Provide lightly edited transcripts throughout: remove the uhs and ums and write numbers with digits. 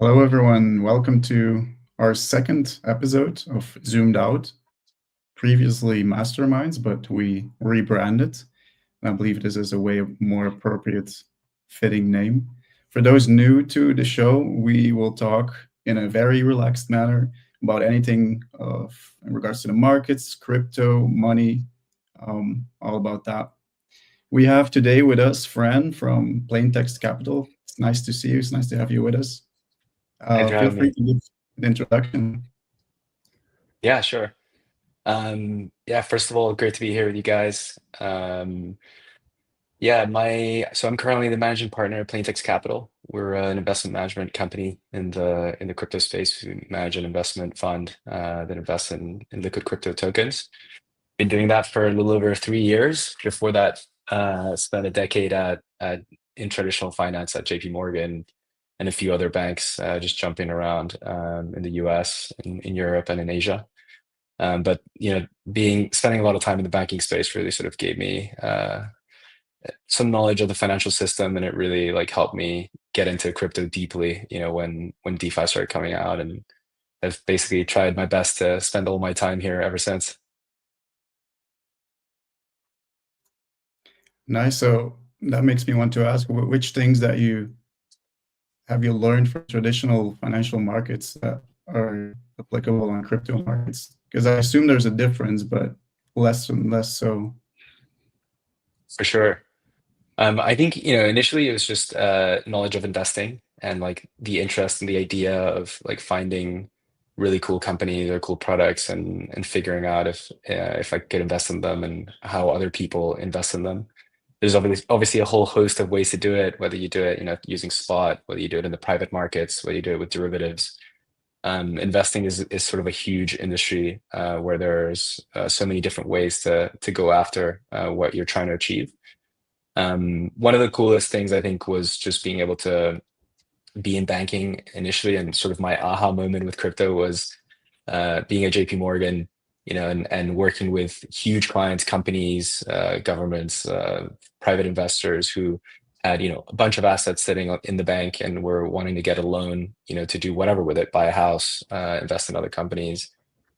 Hello, everyone. Welcome to our second episode of Zoomed Out, previously Masterminds, but we rebranded. And I believe this is a way of more appropriate fitting name. For those new to the show, we will talk in a very relaxed manner about anything in regards to the markets, crypto, money, all about that. We have today with us Fran from Plaintext Capital. It's nice to see you. It's nice to have you with us. Thanks for Feel having free me. to give the introduction. Yeah, sure. Yeah, first of all, great to be here with you guys. Yeah, I'm currently the managing partner at Plaintext Capital. We're an investment management company in the crypto space. We manage an investment fund that invests in liquid crypto tokens. Been doing that for a little over 3 years. Before that, spent a decade at in traditional finance at JP Morgan and a few other banks, just jumping around in the US, in Europe, and in Asia. But being spending a lot of time in the banking space really sort of gave me some knowledge of the financial system, and it really like helped me get into crypto deeply. When DeFi started coming out, and I've basically tried my best to spend all my time here ever since. Nice. So that makes me want to ask, which things that you have you learned from traditional financial markets that are applicable on crypto markets? Because I assume there's a difference, but less and less so. For sure. I think, initially it was just knowledge of investing and like the interest and the idea of like finding really cool companies or cool products and figuring out if I could invest in them and how other people invest in them. There's obviously a whole host of ways to do it, whether you do it, using spot, whether you do it in the private markets, whether you do it with derivatives. Investing is sort of a huge industry where there's so many different ways to go after what you're trying to achieve. One of the coolest things I think was just being able to be in banking initially, and sort of my aha moment with crypto was being at JP Morgan, and working with huge clients, companies, governments, private investors who had, a bunch of assets sitting in the bank and were wanting to get a loan, to do whatever with it, buy a house, invest in other companies.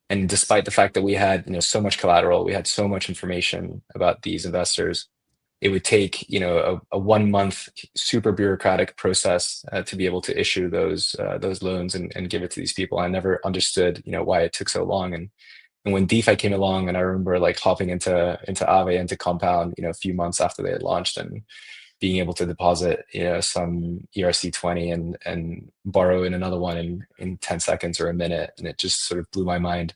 And despite the fact that we had, so much collateral, we had so much information about these investors, it would take a 1 month super bureaucratic process to be able to issue those loans and give it to these people. I never understood why it took so long. And when DeFi came along, and I remember like hopping into Aave, into Compound, a few months after they had launched, and being able to deposit some ERC20 and borrow in another one in 10 seconds or a minute, and it just sort of blew my mind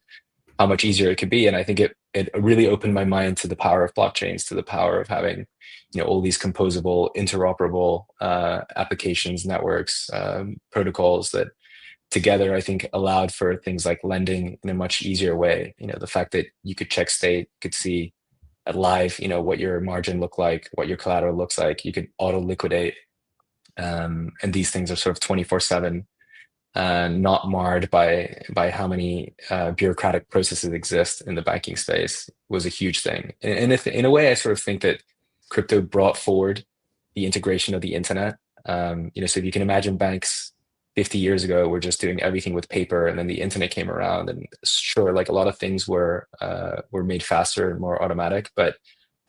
how much easier it could be. And I think it really opened my mind to the power of blockchains, to the power of having, all these composable, interoperable applications, networks, protocols that together I think allowed for things like lending in a much easier way. The fact that you could check state, could see at live, what your margin looked like, what your collateral looks like, you could auto liquidate. And these things are sort of 24/7, not marred by how many bureaucratic processes exist in the banking space, was a huge thing. And if, in a way, I sort of think that crypto brought forward the integration of the internet. So if you can imagine, banks 50 years ago were just doing everything with paper, and then the internet came around, and sure, like a lot of things were made faster and more automatic, but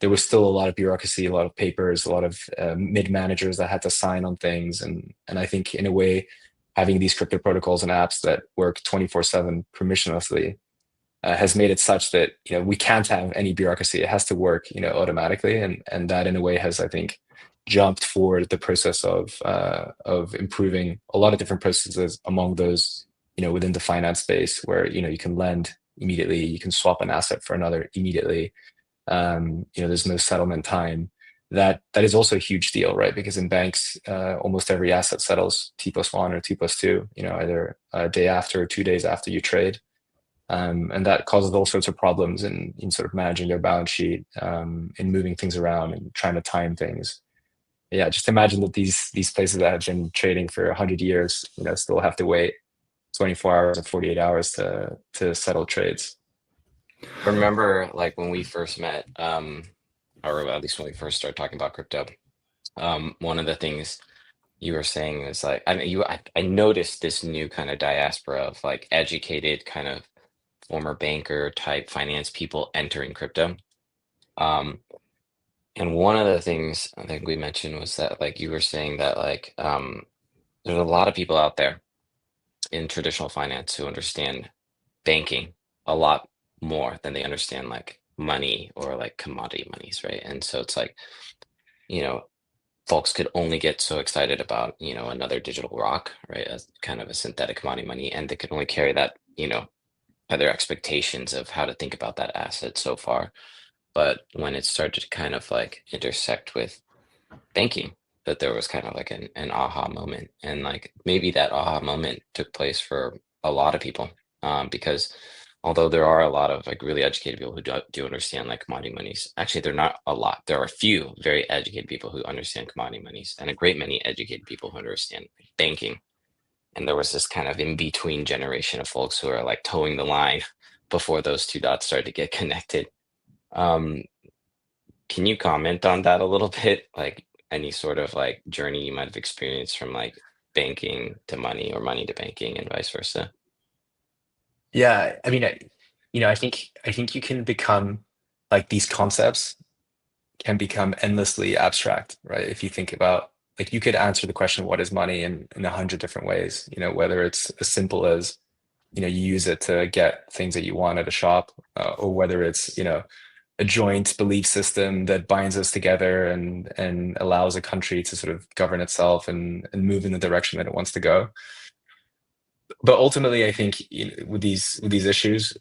there was still a lot of bureaucracy, a lot of papers, a lot of mid managers that had to sign on things. And I think, in a way, having these crypto protocols and apps that work 24/7 permissionlessly has made it such that we can't have any bureaucracy. It has to work automatically, and that in a way has, I think, jumped forward the process of improving a lot of different processes among those within the finance space, where you can lend immediately, you can swap an asset for another immediately. There's no settlement time. That is also a huge deal, right? Because in banks, almost every asset settles T+1 or T+2, either a day after or 2 days after you trade. And that causes all sorts of problems in sort of managing their balance sheet, in moving things around and trying to time things. Yeah, just imagine that these places that have been trading for 100 years, still have to wait 24 hours or 48 hours to settle trades. I remember like when we first met, or at least when we first started talking about crypto, one of the things you were saying is like, I mean, I noticed this new kind of diaspora of like educated kind of former banker type finance people entering crypto. Um, and one of the things I think we mentioned was that like you were saying that like there's a lot of people out there in traditional finance who understand banking a lot more than they understand like money or like commodity monies, right? And so it's like, you know, folks could only get so excited about, another digital rock, right? As kind of a synthetic commodity money, and they could only carry that, by their expectations of how to think about that asset so far. But when it started to kind of like intersect with banking, that there was kind of like an aha moment. And like maybe that aha moment took place for a lot of people. Because although there are a lot of like really educated people who do understand like commodity monies, actually they're not a lot. There are a few very educated people who understand commodity monies and a great many educated people who understand banking. And there was this kind of in between generation of folks who are like towing the line before those two dots started to get connected. Um, can you comment on that a little bit? Like any sort of like journey you might have experienced from like banking to money or money to banking and vice versa? Yeah, I mean, I think you can become like these concepts can become endlessly abstract, right? If you think about like you could answer the question, what is money in 100 different ways, whether it's as simple as, you use it to get things that you want at a shop, or whether it's, a joint belief system that binds us together and allows a country to sort of govern itself and move in the direction that it wants to go. But ultimately, I think with these issues,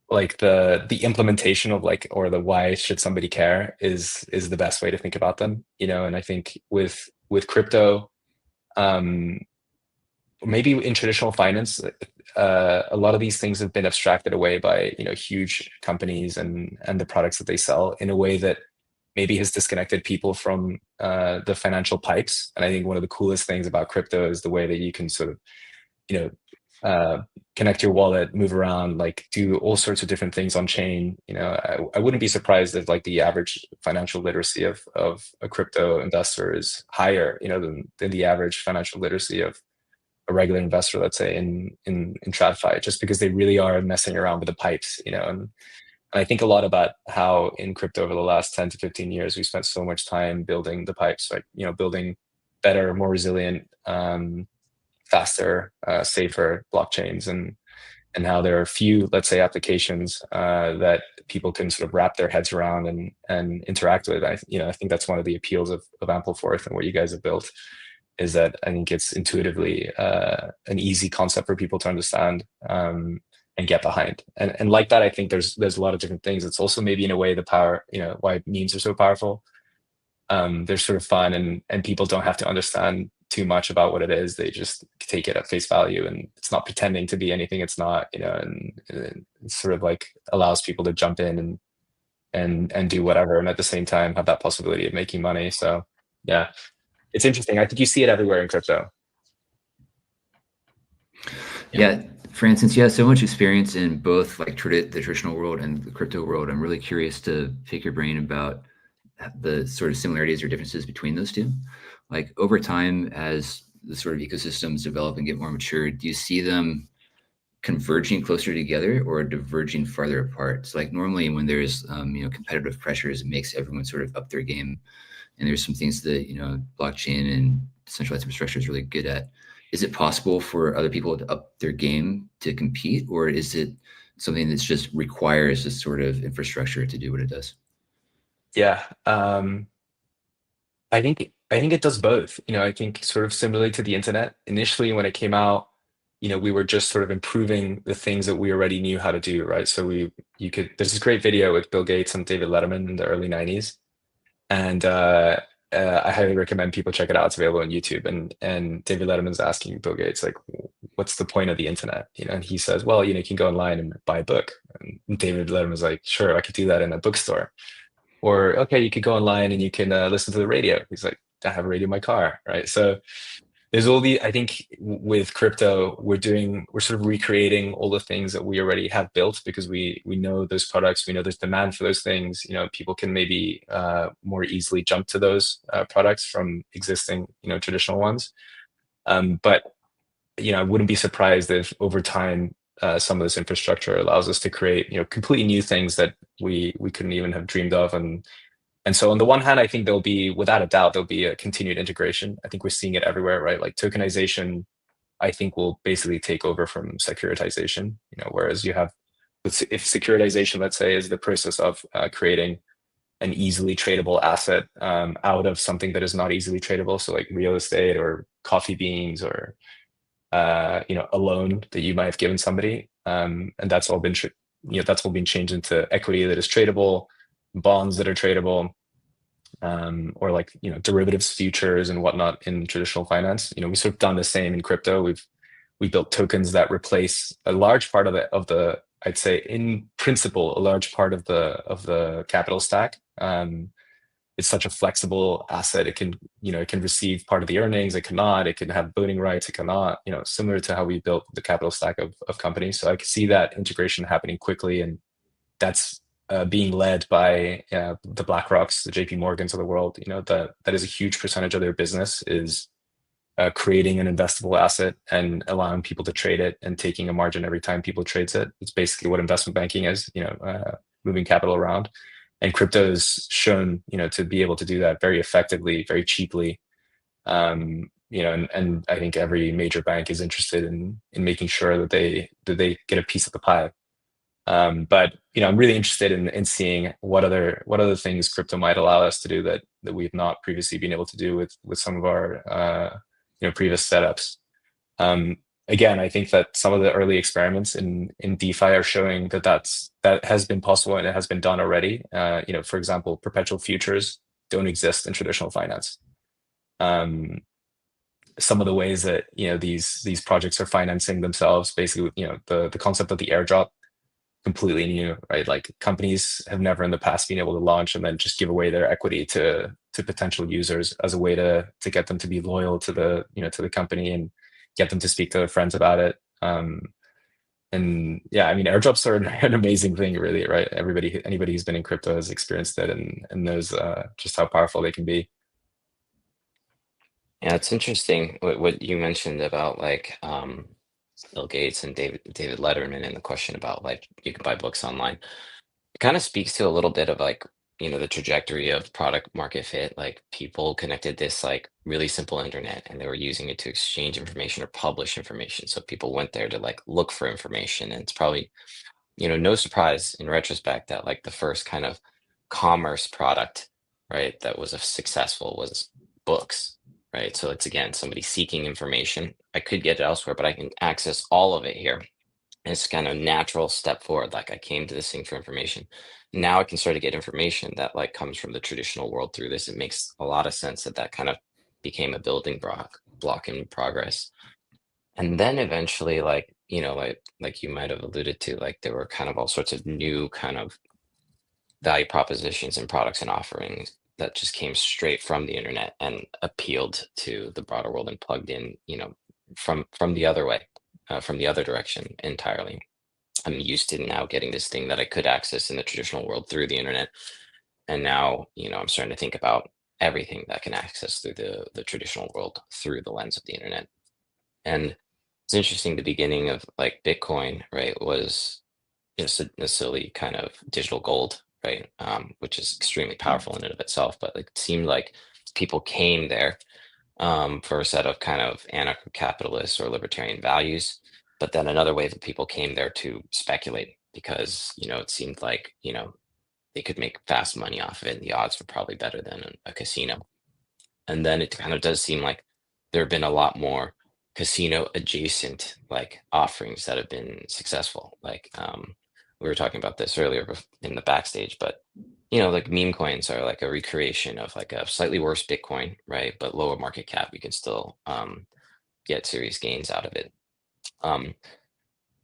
like the implementation of like or the why should somebody care is the best way to think about them, and I think with crypto, um maybe in traditional finance, a lot of these things have been abstracted away by huge companies and the products that they sell in a way that maybe has disconnected people from the financial pipes. And I think one of the coolest things about crypto is the way that you can sort of you know connect your wallet, move around, like do all sorts of different things on chain. I wouldn't be surprised if like the average financial literacy of a crypto investor is higher than the average financial literacy of a regular investor, let's say in TradFi, just because they really are messing around with the pipes. And I think a lot about how in crypto over the last 10 to 15 years we spent so much time building the pipes, like building better, more resilient, faster, safer blockchains, and how there are a few, let's say, applications that people can sort of wrap their heads around and interact with. I think that's one of the appeals of Ampleforth and what you guys have built, is that I think it's intuitively an easy concept for people to understand, and get behind. And like that, I think there's a lot of different things. It's also maybe in a way the power, why memes are so powerful. They're sort of fun, and people don't have to understand too much about what it is. They just take it at face value, and it's not pretending to be anything it's not, and it sort of like allows people to jump in and do whatever, and at the same time have that possibility of making money. So yeah, it's interesting. I think you see it everywhere in crypto. Yeah, Fran, since you have so much experience in both like the traditional world and the crypto world, I'm really curious to pick your brain about the sort of similarities or differences between those two. Like over time, as the sort of ecosystems develop and get more mature, do you see them converging closer together or diverging farther apart? So like normally when there's competitive pressures, it makes everyone sort of up their game. And there's some things that blockchain and decentralized infrastructure is really good at. Is it possible for other people to up their game to compete, or is it something that's just requires this sort of infrastructure to do what it does? Yeah, I think it does both. I think sort of similarly to the internet. Initially, when it came out, we were just sort of improving the things that we already knew how to do, right? So there's this great video with Bill Gates and David Letterman in the early 90s. And I highly recommend people check it out. It's available on YouTube. And David Letterman's asking Bill Gates, like, what's the point of the internet? And he says, well, you can go online and buy a book. And David Letterman's like, sure, I could do that in a bookstore. Or, okay, you could go online and you can listen to the radio. He's like, I have a radio in my car, right? So there's all the, I think with crypto, we're sort of recreating all the things that we already have built, because we know those products, we know there's demand for those things. People can maybe more easily jump to those products from existing, traditional ones. But I wouldn't be surprised if over time some of this infrastructure allows us to create completely new things that we couldn't even have dreamed of. And so on the one hand, I think without a doubt, there'll be a continued integration. I think we're seeing it everywhere, right? Like tokenization, I think, will basically take over from securitization. Whereas if securitization, let's say, is the process of creating an easily tradable asset out of something that is not easily tradable, so like real estate or coffee beans or a loan that you might have given somebody, and that's all been changed into equity that is tradable, bonds that are tradable, or like derivatives, futures, and whatnot in traditional finance. We've sort of done the same in crypto. We built tokens that replace a large part of the I'd say in principle a large part of the capital stack. It's such a flexible asset. It can receive part of the earnings. It cannot. It can have voting rights. It cannot. Similar to how we built the capital stack of companies. So I can see that integration happening quickly, and that's being led by the BlackRocks, the JP Morgans of the world. That is a huge percentage of their business is creating an investable asset and allowing people to trade it and taking a margin every time people trades it. It's basically what investment banking is. Moving capital around. And crypto is shown, to be able to do that very effectively, very cheaply. And I think every major bank is interested in making sure that they get a piece of the pie. But I'm really interested in seeing what other things crypto might allow us to do that we've not previously been able to do with some of our previous setups. Again, I think that some of the early experiments in DeFi are showing that has been possible and it has been done already. For example, perpetual futures don't exist in traditional finance. Some of the ways that these projects are financing themselves, basically, the concept of the airdrop, completely new, right? Like companies have never in the past been able to launch and then just give away their equity to potential users as a way to get them to be loyal to the company and get them to speak to their friends about it. And yeah, I mean, airdrops are an amazing thing, really, right? Anybody who's been in crypto has experienced it and knows just how powerful they can be. Yeah, it's interesting what you mentioned about like Bill Gates and David Letterman, and the question about like you can buy books online. It kind of speaks to a little bit of like the trajectory of product market fit. Like people connected this like really simple internet, and they were using it to exchange information or publish information. So people went there to like look for information, and it's probably no surprise in retrospect that like the first kind of commerce product, right, that was successful was books, right? So it's again somebody seeking information. I could get it elsewhere, but I can access all of it here. And it's kind of natural step forward. Like I came to this thing for information. Now I can start to get information that like comes from the traditional world through this. It makes a lot of sense that kind of became a building block in progress. And then eventually, like, like you might have alluded to, like there were kind of all sorts of new kind of value propositions and products and offerings that just came straight from the internet and appealed to the broader world and plugged in, from the other way, from the other direction entirely. I'm used to now getting this thing that I could access in the traditional world through the internet. And now, I'm starting to think about everything that can access through the traditional world through the lens of the internet. And it's interesting, the beginning of like Bitcoin, right, was necessarily kind of digital gold, right, which is extremely powerful in and of itself. But like, it seemed like people came there for a set of kind of anarcho-capitalist or libertarian values. But then another wave of people came there to speculate because, it seemed like, they could make fast money off of it. And the odds were probably better than a casino. And then it kind of does seem like there have been a lot more casino adjacent like offerings that have been successful. Like we were talking about this earlier in the backstage, but like meme coins are like a recreation of like a slightly worse Bitcoin, right? But lower market cap, you can still get serious gains out of it.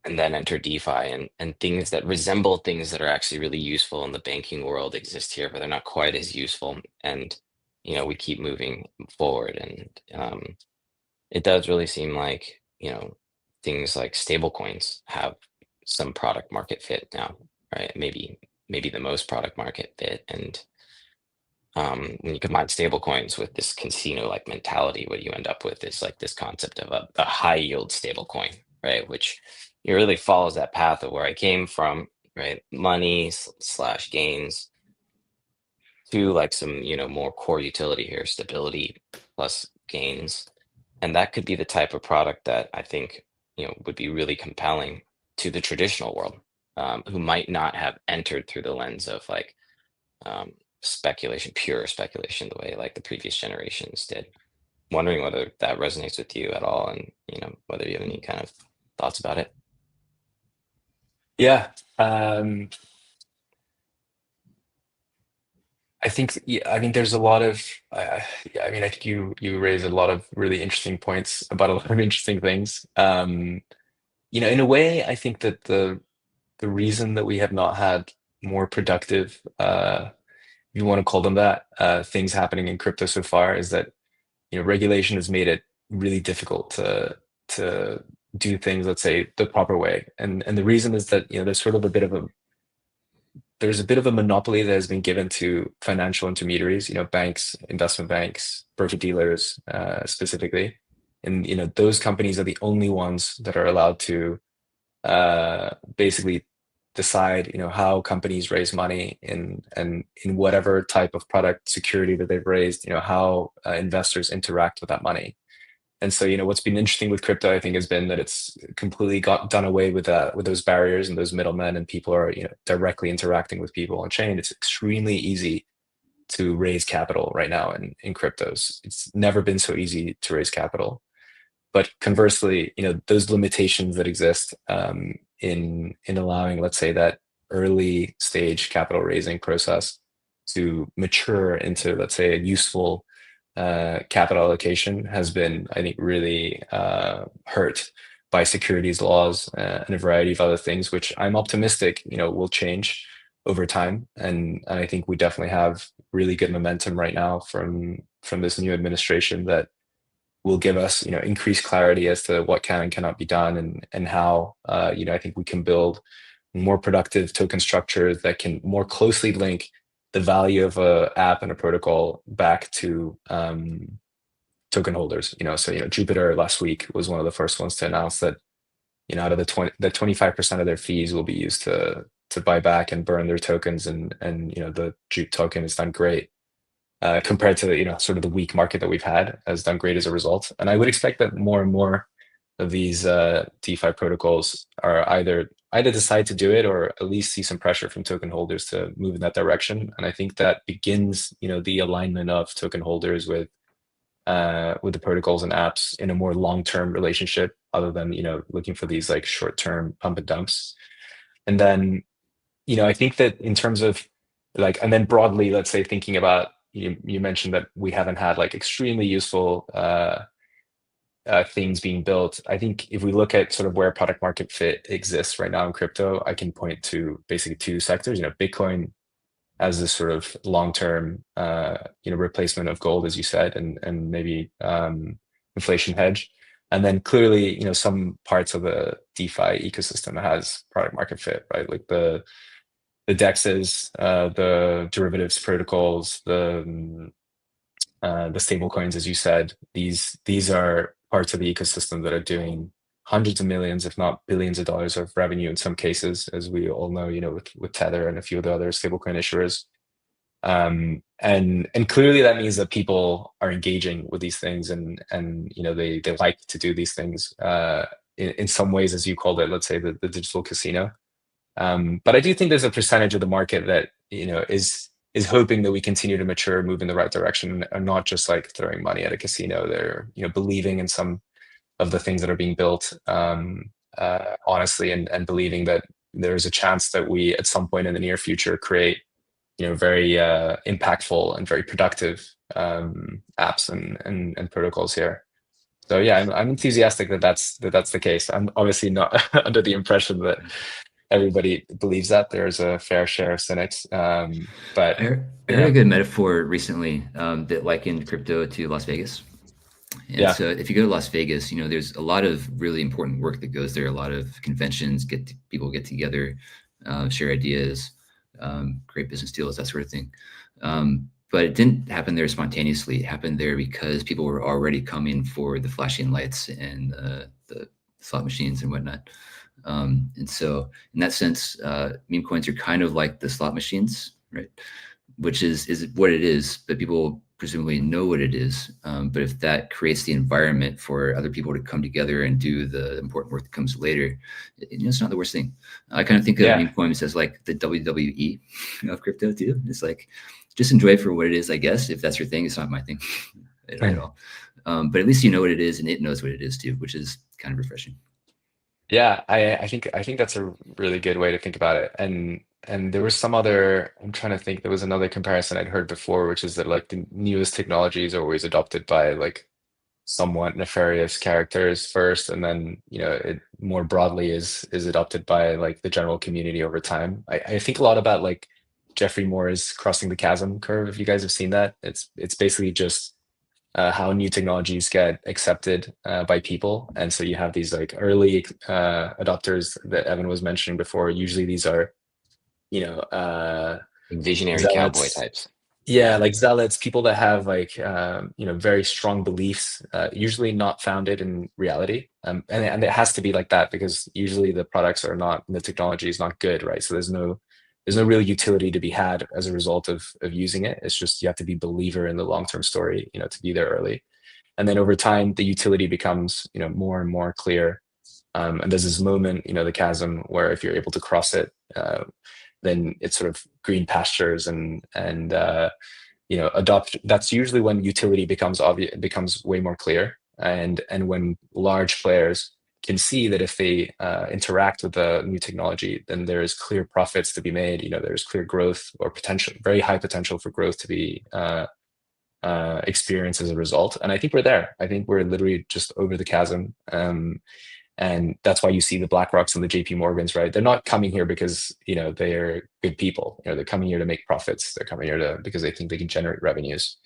And then enter DeFi and things that resemble things that are actually really useful in the banking world exist here, but they're not quite as useful. And we keep moving forward. And it does really seem like, things like stable coins have some product market fit now, right? Maybe the most product market fit. And when you combine stable coins with this casino like mentality, what you end up with is like this concept of a high yield stable coin, right? Which it really follows that path of where I came from, right? Money slash gains to like some, more core utility here, stability plus gains. And that could be the type of product that I think, would be really compelling to the traditional world, who might not have entered through the lens of like speculation, pure speculation, the way like the previous generations did. Wondering whether that resonates with you at all, and whether you have any kind of thoughts about it. Yeah. I think, yeah, I mean, there's a lot of, yeah, I mean, I think you raise a lot of really interesting points about a lot of interesting things. In a way, I think that the reason that we have not had more productive, if you want to call them that, things happening in crypto so far is that, regulation has made it really difficult to do things, let's say, the proper way. And the reason is that, there's sort of there's a bit of a monopoly that has been given to financial intermediaries, banks, investment banks, broker dealers, specifically. And, those companies are the only ones that are allowed to basically decide, how companies raise money in whatever type of product security that they've raised, how investors interact with that money. And so, what's been interesting with crypto, I think, has been that it's completely got done away with those barriers and those middlemen, and people are, directly interacting with people on chain. It's extremely easy to raise capital right now in cryptos. It's never been so easy to raise capital. But conversely, those limitations that exist in allowing, let's say, that early stage capital raising process to mature into, let's say, a useful capital allocation has been, I think, really hurt by securities laws and a variety of other things, which I'm optimistic, will change over time. And I think we definitely have really good momentum right now from this new administration that will give us, increased clarity as to what can and cannot be done, and how, I think we can build more productive token structures that can more closely link the value of a app and a protocol back to token holders. So Jupiter last week was one of the first ones to announce that, out of the 25% of their fees will be used to buy back and burn their tokens, and the Jupe token has done great. Compared to sort of the weak market that we've had, has done great as a result. And I would expect that more and more of these DeFi protocols are either decide to do it, or at least see some pressure from token holders to move in that direction. And I think that begins the alignment of token holders with the protocols and apps in a more long-term relationship, other than looking for these like short-term pump and dumps. And then I think that in terms of and then broadly, let's say, thinking about, you mentioned that we haven't had like extremely useful things being built. I think if we look at sort of where product market fit exists right now in crypto, I can point to basically two sectors. Bitcoin as this sort of long-term replacement of gold, as you said, and maybe inflation hedge. And then clearly, some parts of the DeFi ecosystem has product market fit, right? Like the DEXs, the derivatives protocols, the stable coins, as you said. These are parts of the ecosystem that are doing hundreds of millions, if not billions of dollars of revenue in some cases, as we all know, with Tether and a few of the other stablecoin issuers. And clearly that means that people are engaging with these things, and they like to do these things in some ways, as you called it, let's say the digital casino. But I do think there's a percentage of the market that is hoping that we continue to mature, move in the right direction, and not just like throwing money at a casino. They're believing in some of the things that are being built, honestly, and believing that there's a chance that we at some point in the near future create very impactful and very productive apps and protocols here. So yeah, I'm enthusiastic that that's the case. I'm obviously not under the impression that everybody believes that. There's a fair share of cynics, but I heard a good metaphor recently that likened crypto to Las Vegas. And Yeah. so if you go to Las Vegas, there's a lot of really important work that goes there. A lot of conventions, people get together, share ideas, create business deals, that sort of thing. But it didn't happen there spontaneously. It happened there because people were already coming for the flashing lights and the slot machines and whatnot. And so in that sense, meme coins are kind of like the slot machines, right? Which is what it is, but people presumably know what it is. But if that creates the environment for other people to come together and do the important work that comes later, it's not the worst thing. I kind of think of meme coins as like the WWE of crypto too. It's like, just enjoy it for what it is, I guess. If that's your thing, it's not my thing at all. But at least you know what it is, and it knows what it is too, which is kind of refreshing. Yeah, I think that's a really good way to think about it. And there was some other, I'm trying to think, there was another comparison I'd heard before, which is that like the newest technologies are always adopted by like somewhat nefarious characters first, and then it more broadly is adopted by like the general community over time. I think a lot about like Jeffrey Moore's crossing the chasm curve, if you guys have seen that. It's basically just how new technologies get accepted by people. And so you have these like early adopters that Evan was mentioning before. Usually these are, Visionary cowboy zealots. types. Yeah, like zealots, people that have like very strong beliefs, usually not founded in reality. And it has to be like that because usually the products are not, the technology is not good, right? So there's no real utility to be had as a result of using it. It's just you have to be a believer in the long-term story, to be there early. And then over time, the utility becomes, more and more clear. And there's this moment, the chasm, where if you're able to cross it, then it's sort of green pastures and adopt. That's usually when utility becomes obvious, becomes way more clear, and when large players can see that if they interact with the new technology, then there's clear profits to be made. There's clear growth or potential, very high potential for growth to be experienced as a result. And I think we're there. I think we're literally just over the chasm. And that's why you see the BlackRocks and the JP Morgans, right? They're not coming here because, they're good people. They're coming here to make profits. They're coming here because they think they can generate revenues.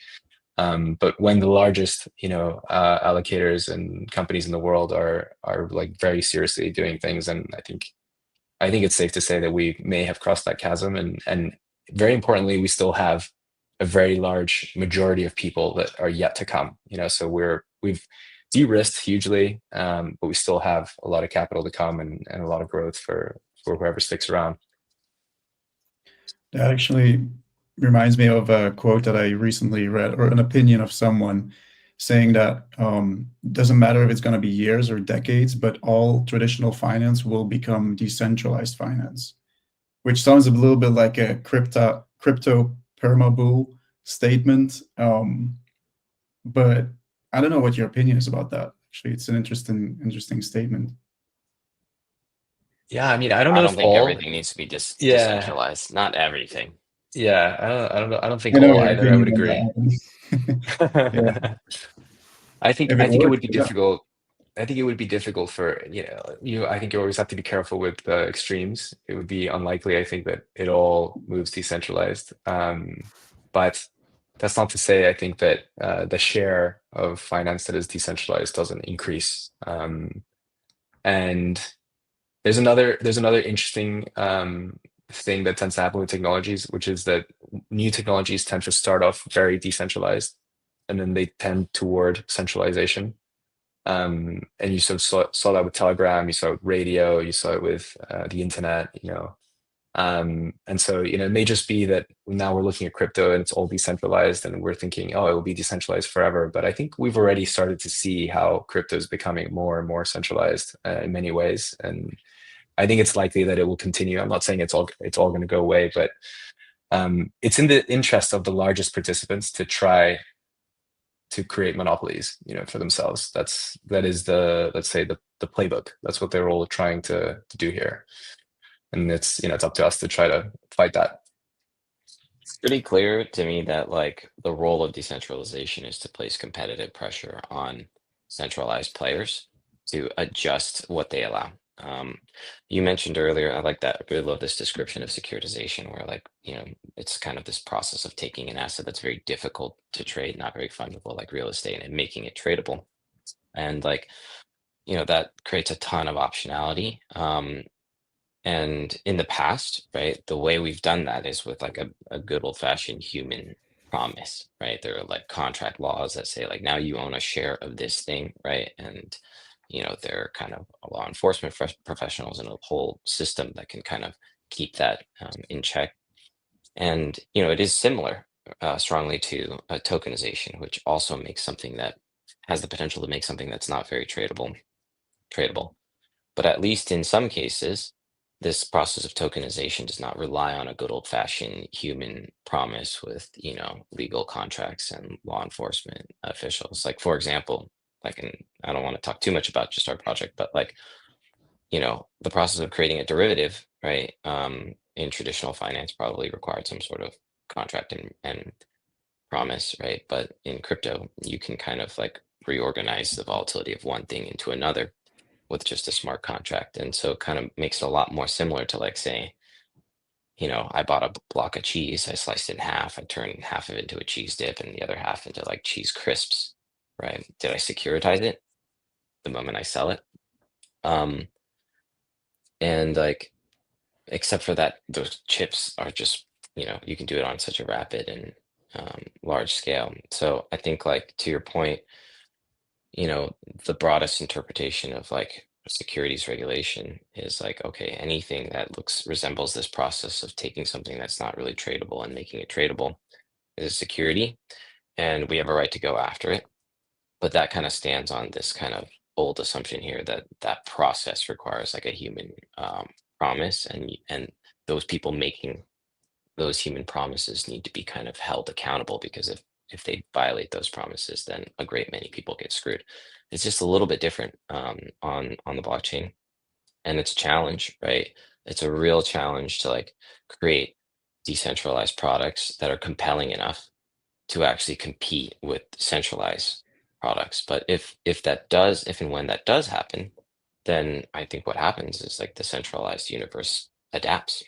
But when the largest, allocators and companies in the world are like very seriously doing things, and I think it's safe to say that we may have crossed that chasm. And very importantly, we still have a very large majority of people that are yet to come. So we've de-risked hugely, but we still have a lot of capital to come and a lot of growth for whoever sticks around. That actually reminds me of a quote that I recently read, or an opinion of someone saying that doesn't matter if it's going to be years or decades, but all traditional finance will become decentralized finance, which sounds a little bit like a crypto permabull statement. But I don't know what your opinion is about that. Actually, it's an interesting statement. Yeah, I mean, I don't know if think everything needs to be decentralized. Not everything. Yeah, I don't know. I don't think I know all your either. I would opinion on agree. Yeah. I think If it it would works, be yeah. difficult. I think it would be difficult for I think you always have to be careful with the extremes. It would be unlikely, I think, that it all moves decentralized. But that's not to say I think that the share of finance that is decentralized doesn't increase. And there's another interesting thing that tends to happen with technologies, which is that new technologies tend to start off very decentralized, and then they tend toward centralization. And you sort of saw that with Telegram, you saw it with radio, you saw it with the internet, and so it may just be that now we're looking at crypto and it's all decentralized, and we're thinking, oh, it will be decentralized forever. But I think we've already started to see how crypto is becoming more and more centralized in many ways, and I think it's likely that it will continue. I'm not saying it's all going to go away, but it's in the interest of the largest participants to try to create monopolies, for themselves. That is let's say the playbook. That's what they're all trying to do here, and it's it's up to us to try to fight that. It's pretty clear to me that like the role of decentralization is to place competitive pressure on centralized players to adjust what they allow. You mentioned earlier, I like that. I really love this description of securitization, where like, it's kind of this process of taking an asset that's very difficult to trade, not very fungible, like real estate, and making it tradable. And like, that creates a ton of optionality. And in the past, right, the way we've done that is with like a good old fashioned human promise, right? There are like contract laws that say like now you own a share of this thing, right? And there are kind of law enforcement professionals and a whole system that can kind of keep that in check. And it is similar strongly to tokenization, which also makes something that has the potential to make something that's not very tradable. But at least in some cases, this process of tokenization does not rely on a good old fashioned human promise with, legal contracts and law enforcement officials. Like, for example, like, and I don't want to talk too much about just our project, but like, the process of creating a derivative, right, in traditional finance probably required some sort of contract and promise, right? But in crypto, you can kind of like reorganize the volatility of one thing into another with just a smart contract. And so it kind of makes it a lot more similar to like saying, I bought a block of cheese, I sliced it in half, I turned half of it into a cheese dip and the other half into like cheese crisps, right? Did I securitize it the moment I sell it? And like, except for that, those chips are just, you can do it on such a rapid and large scale. So I think like to your point, the broadest interpretation of like securities regulation is like, okay, anything that resembles this process of taking something that's not really tradable and making it tradable is a security, and we have a right to go after it. But that kind of stands on this kind of old assumption here that that process requires like a human promise, and those people making those human promises need to be kind of held accountable, because if they violate those promises, then a great many people get screwed. It's just a little bit different on the blockchain, and it's a challenge, right? It's a real challenge to like create decentralized products that are compelling enough to actually compete with centralized products. But if and when that does happen, then I think what happens is like the centralized universe adapts.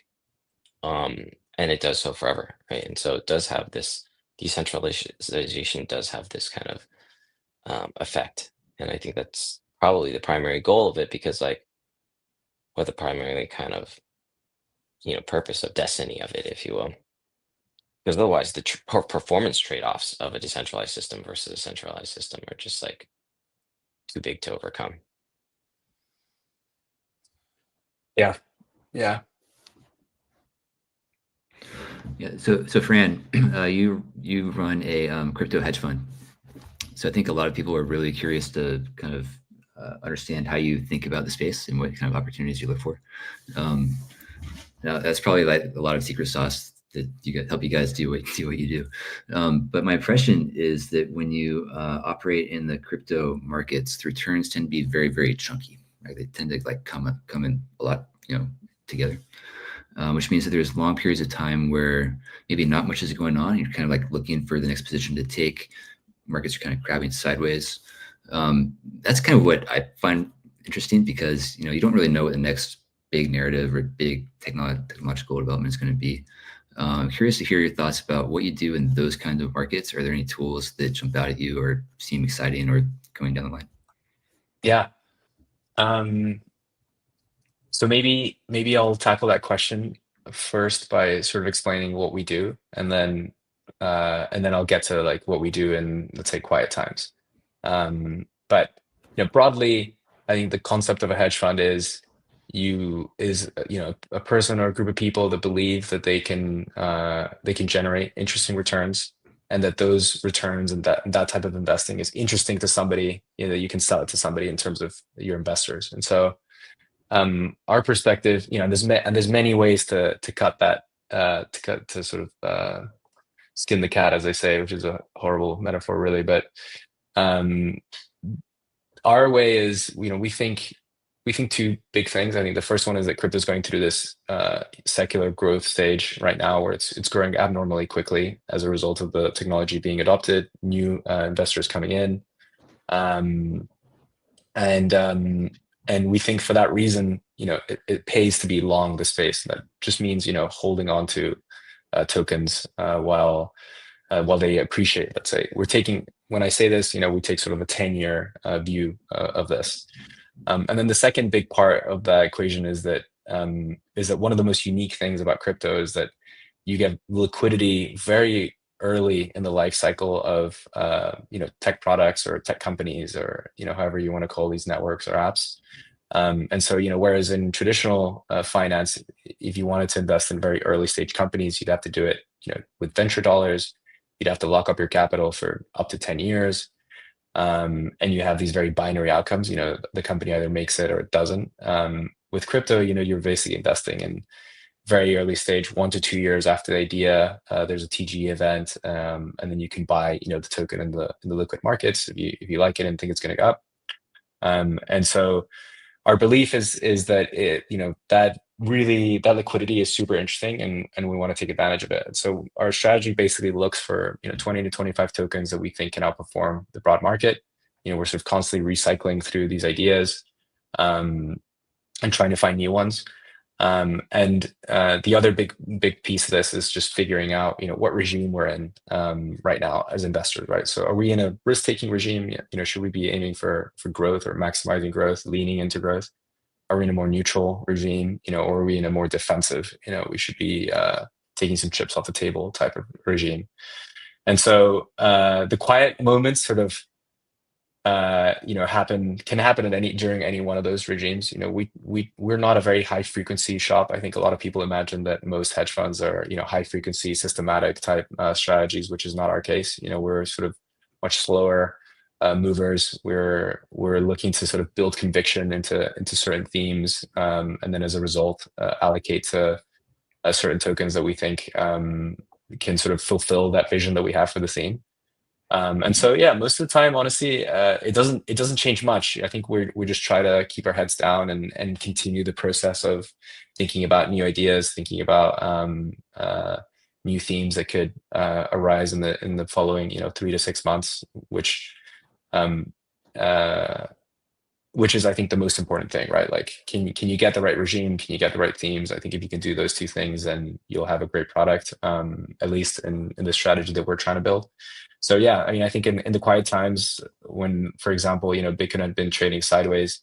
And it does so forever, right? And so it does have this decentralization does have this kind of effect. And I think that's probably the primary goal of it, because like, or the primary kind of, purpose of destiny of it, if you will. Because otherwise the performance trade-offs of a decentralized system versus a centralized system are just like too big to overcome. Yeah. Yeah. So Fran, you run a crypto hedge fund. So I think a lot of people are really curious to kind of understand how you think about the space and what kind of opportunities you look for. Now that's probably like a lot of secret sauce that help you guys do what you do. But my impression is that when you operate in the crypto markets, the returns tend to be very, very chunky. Right? They tend to like come in a lot, together. Which means that there's long periods of time where maybe not much is going on. You're kind of like looking for the next position to take. Markets are kind of grabbing sideways. That's kind of what I find interesting, because you don't really know what the next big narrative or big technological development is going to be. I'm curious to hear your thoughts about what you do in those kinds of markets. Are there any tools that jump out at you or seem exciting or going down the line? Yeah. So maybe I'll tackle that question first by sort of explaining what we do, and then I'll get to like what we do in, let's say, quiet times. But broadly, I think the concept of a hedge fund is a person or a group of people that believe that they can generate interesting returns, and that those returns and that type of investing is interesting to somebody, you can sell it to somebody in terms of your investors. And so our perspective, there's many ways to cut that, to sort of skin the cat, as they say, which is a horrible metaphor, really. But our way is, we think two big things. I think the first one is that crypto is going through this secular growth stage right now, where it's growing abnormally quickly as a result of the technology being adopted, new investors coming in, and And we think for that reason, it pays to be long the space. That just means, holding on to tokens while they appreciate. Let's say when I say this, we take sort of a 10-year view of this. And then the second big part of that equation is that one of the most unique things about crypto is that you get liquidity very early in the life cycle of tech products or tech companies, or however you want to call these networks or apps. And so whereas in traditional finance, if you wanted to invest in very early stage companies, you'd have to do it with venture dollars. You'd have to lock up your capital for up to 10 years. And you have these very binary outcomes. The company either makes it or it doesn't. With crypto, you're basically investing in very early stage, 1 to 2 years after the idea. There's a TG event, and then you can buy the token in the liquid markets if you like it and think it's going to go up. And so our belief is that that liquidity is super interesting, and we want to take advantage of it. So our strategy basically looks for 20 to 25 tokens that we think can outperform the broad market. We're sort of constantly recycling through these ideas and trying to find new ones. And the other big piece of this is just figuring out what regime we're in right now as investors, right? So are we in a risk-taking regime? Should we be aiming for growth or maximizing growth, leaning into growth? Are we in a more neutral regime, or are we in a more defensive, we should be taking some chips off the table type of regime? And so the quiet moments sort of can happen during any one of those regimes. We're not a very high frequency shop. I think a lot of people imagine that most hedge funds are high frequency systematic type strategies, which is not our case. We're sort of much slower movers. We're looking to sort of build conviction into certain themes, and then as a result allocate to certain tokens that we think can sort of fulfill that vision that we have for the theme. And so, yeah, most of the time, honestly, it doesn't change much. I think we just try to keep our heads down and continue the process of thinking about new ideas, thinking about new themes that could arise in the following 3 to 6 months, which is, I think, the most important thing, right? Like, can you get the right regime? Can you get the right themes? I think if you can do those two things, then you'll have a great product, at least in the strategy that we're trying to build. So yeah, I mean, I think in the quiet times when, for example, Bitcoin had been trading sideways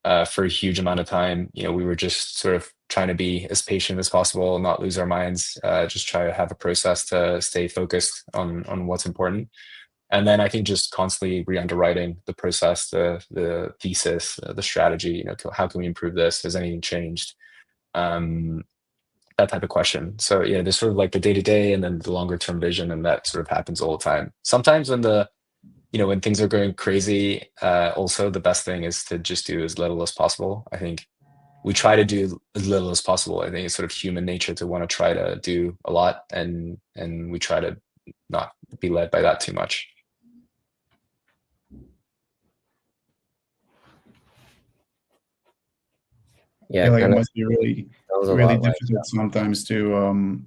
for a huge amount of time, we were just sort of trying to be as patient as possible, not lose our minds, just try to have a process to stay focused on what's important. And then I think just constantly re-underwriting the process, the thesis, the strategy, how can we improve this? Has anything changed? That type of question. So yeah, there's sort of like the day-to-day and then the longer term vision, and that sort of happens all the time. Sometimes when things are going crazy, also the best thing is to just do as little as possible. I think we try to do as little as possible. I think it's sort of human nature to want to try to do a lot, and we try to not be led by that too much. Yeah, like it must be really difficult sometimes to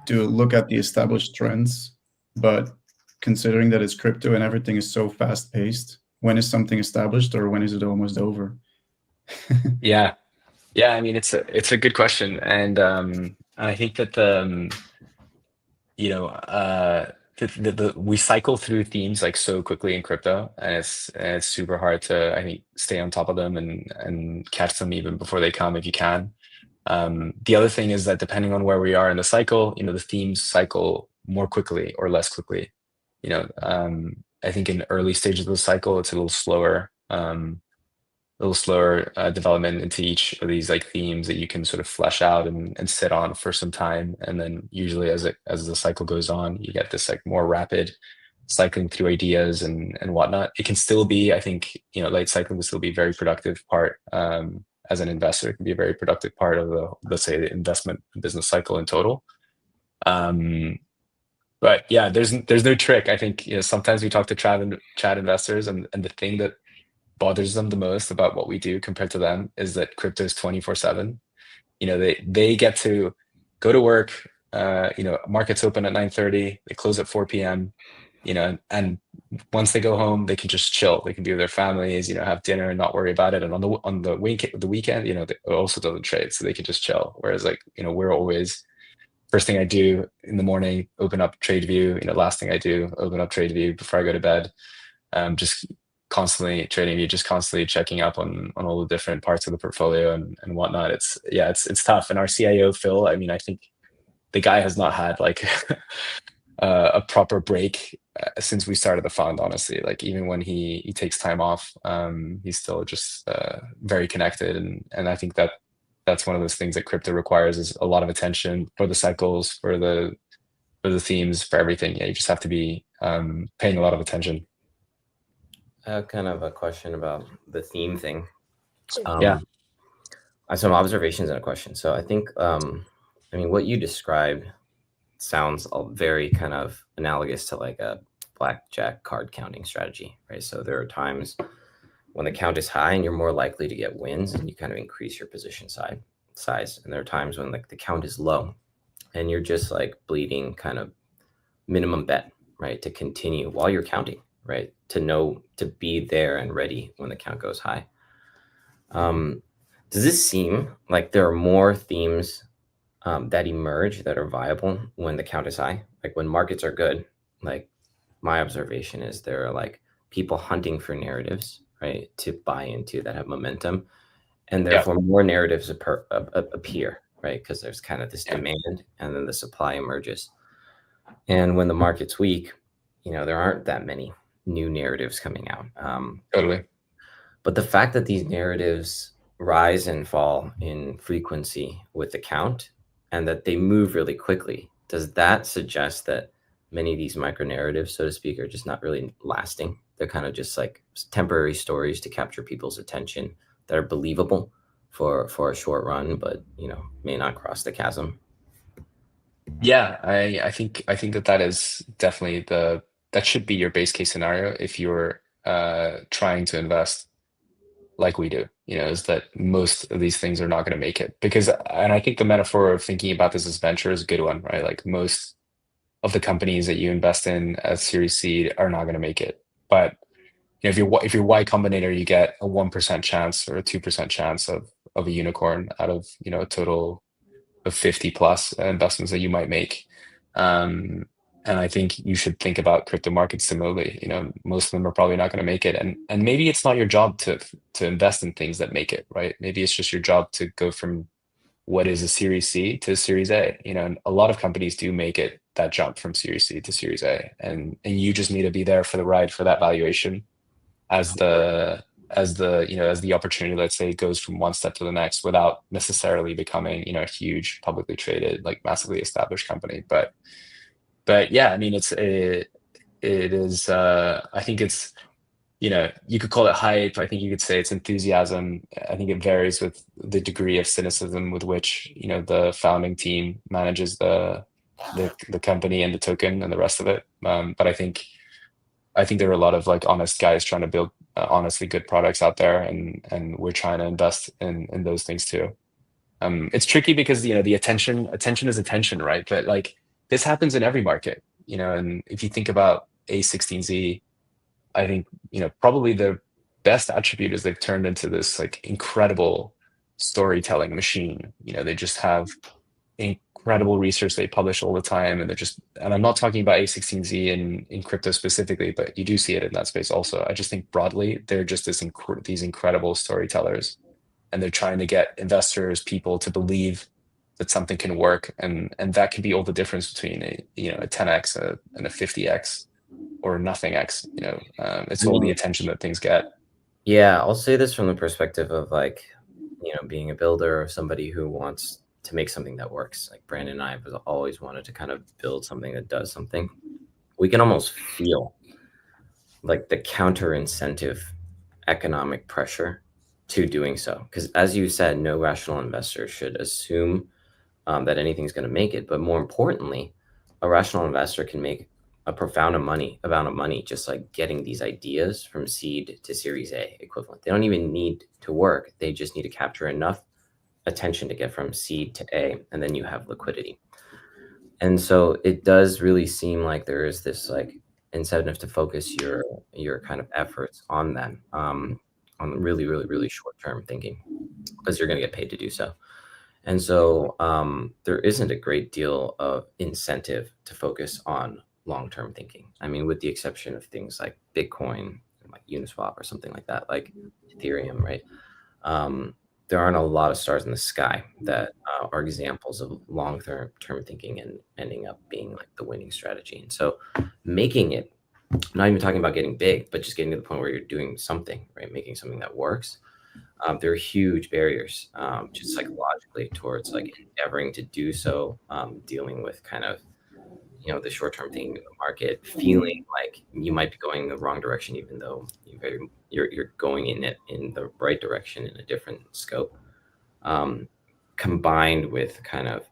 look at the established trends, but considering that it's crypto and everything is so fast paced, when is something established or when is it almost over? Yeah. I mean, it's a good question, and I think that we cycle through themes like so quickly in crypto, and it's super hard to, I think, stay on top of them and catch them even before they come if you can. The other thing is that depending on where we are in the cycle, the themes cycle more quickly or less quickly. I think in early stages of the cycle, it's a little slower development into each of these like themes that you can sort of flesh out and sit on for some time. And then usually as the cycle goes on, you get this like more rapid cycling through ideas and whatnot. It can still be, I think, late cycling will still be a very productive part. As an investor, it can be a very productive part of let's say, the investment business cycle in total. But yeah, there's no trick. I think, sometimes we talk to chat investors, and the thing that bothers them the most about what we do compared to them is that crypto is 24/7. They get to go to work, markets open at 9:30, they close at 4 p.m. and once they go home, they can just chill. They can be with their families, have dinner and not worry about it. And on the weekend, they also doesn't trade, so they can just chill. Whereas we're always, first thing I do in the morning, open up TradeView. Last thing I do, open up TradeView before I go to bed. Just constantly trading view, just constantly checking up on all the different parts of the portfolio and whatnot. It's tough. And our CIO Phil, I mean, I think the guy has not had like a proper break since we started the fund, honestly. Like even when he takes time off, he's still just very connected. And I think that's one of those things that crypto requires, is a lot of attention for the cycles, for the themes, for everything. Yeah, you just have to be paying a lot of attention. I have kind of a question about the theme thing. Yeah. I have some observations and a question. So I think, what you described sounds very kind of analogous to like a blackjack card counting strategy, right? So there are times when the count is high and you're more likely to get wins, and you kind of increase your position size. And there are times when like the count is low and you're just like bleeding kind of minimum bet, right? To continue while you're counting, right? To be there and ready when the count goes high. Does this seem like there are more themes that emerge that are viable when the count is high? Like when markets are good, like my observation is there are like people hunting for narratives, right, to buy into that have momentum, and therefore more narratives appear, right? Because there's kind of this demand, and then the supply emerges. And when the market's weak, there aren't that many new narratives coming out. Totally. But the fact that these narratives rise and fall in frequency with the count, and that they move really quickly, does that suggest that many of these micro narratives, so to speak, are just not really lasting? They're kind of just like temporary stories to capture people's attention that are believable for a short run, but may not cross the chasm. Yeah, I think that is definitely that should be your base case scenario if you're trying to invest like we do, is that most of these things are not going to make it. And I think the metaphor of thinking about this as venture is a good one, right? Like most of the companies that you invest in as Series C are not going to make it. But if you're Y Combinator, you get a 1% chance or a 2% chance of a unicorn out of a total of 50 plus investments that you might make. And I think you should think about crypto markets similarly. Most of them are probably not going to make it, and maybe it's not your job to invest in things that make it, right? Maybe it's just your job to go from what is a Series C to Series A. And a lot of companies do make it, that jump from Series C to Series A, and you just need to be there for the ride, for that valuation, as the opportunity, let's say, goes from one step to the next without necessarily becoming a huge publicly traded, like massively established company. But yeah, I mean, it is I think it's you could call it hype. I think you could say it's enthusiasm. I think it varies with the degree of cynicism with which the founding team manages the company and the token and the rest of it. But I think there are a lot of like honest guys trying to build honestly good products out there, and we're trying to invest in those things too. It's tricky because the attention is attention, right? But like this happens in every market, and if you think about A16Z, I think probably the best attribute is they've turned into this like incredible storytelling machine. They just have incredible research they publish all the time, and I'm not talking about A16Z in crypto specifically, but you do see it in that space also. I just think broadly they're just these incredible storytellers, and they're trying to get investors, people to believe that something can work, and that can be all the difference between a 10x and a 50x or nothing x. It's all the attention that things get. Yeah, I'll say this from the perspective of like being a builder or somebody who wants to make something that works. Like Brandon and I have always wanted to kind of build something that does something. We can almost feel like the counter incentive economic pressure to doing so, because as you said, no rational investor should assume that anything's going to make it. But more importantly, a rational investor can make a profound amount of money just like getting these ideas from seed to Series A equivalent. They don't even need to work. They just need to capture enough attention to get from seed to A, and then you have liquidity. And so it does really seem like there is this like incentive to focus your kind of efforts on them, on really, really, really short-term thinking, because you're going to get paid to do so. And so there isn't a great deal of incentive to focus on long-term thinking. I mean, with the exception of things like Bitcoin, like Uniswap or something like that, like Ethereum, right? There aren't a lot of stars in the sky that are examples of long-term thinking and ending up being like the winning strategy. And so making it, not even talking about getting big, but just getting to the point where you're doing something, right? Making something that works. There are huge barriers, just psychologically, towards like endeavoring to do so, dealing with kind of, the short-term thinking of the market, feeling like you might be going in the wrong direction, even though you're going in it in the right direction in a different scope, combined with kind of,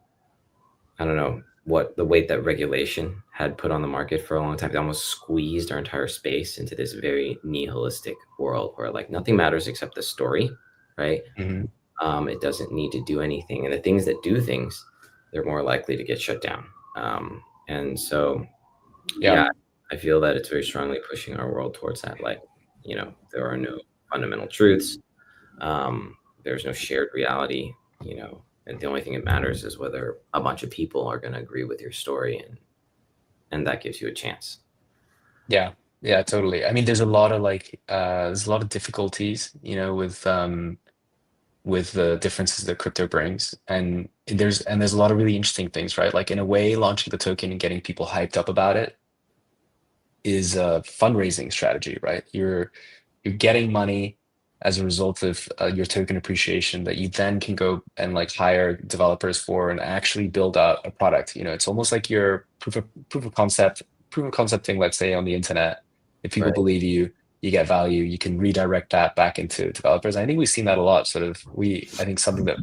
I don't know, what the weight that regulation had put on the market for a long time. It almost squeezed our entire space into this very nihilistic world where like nothing matters except the story, right? It doesn't need to do anything, and the things that do things, they're more likely to get shut down. And so, yeah, I feel that it's very strongly pushing our world towards that. Like, there are no fundamental truths. There's no shared reality, and the only thing that matters is whether a bunch of people are going to agree with your story, and that gives you a chance. Yeah, totally. I mean, there's a lot of difficulties, with the differences that crypto brings, and there's a lot of really interesting things, right? Like in a way, launching the token and getting people hyped up about it is a fundraising strategy, right? You're getting money as a result of your token appreciation that you then can go and like hire developers for and actually build out a product. It's almost like your proof of concept thing, let's say on the internet. If people Right. believe you, you get value, you can redirect that back into developers. I think we've seen that a lot. I think something that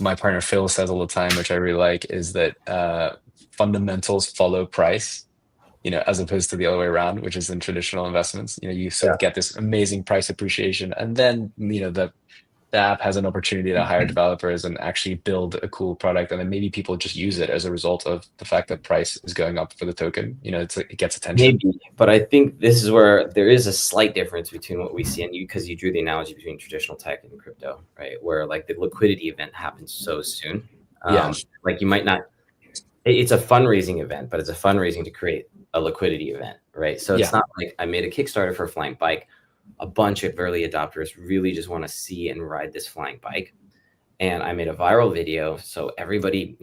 my partner Phil says all the time, which I really like, is that fundamentals follow price, as opposed to the other way around, which is in traditional investments. You sort of get this amazing price appreciation, and then the app has an opportunity to hire developers and actually build a cool product, and then maybe people just use it as a result of the fact that price is going up for the token. It gets attention. Maybe, but I think this is where there is a slight difference between what we see, and because you drew the analogy between traditional tech and crypto, right? Where like the liquidity event happens so soon. Like you might not. It's a fundraising event, but it's a fundraising to create a liquidity event, right? So it's not like I made a Kickstarter for a flying bike. A bunch of early adopters really just want to see and ride this flying bike. And I made a viral video. So everybody,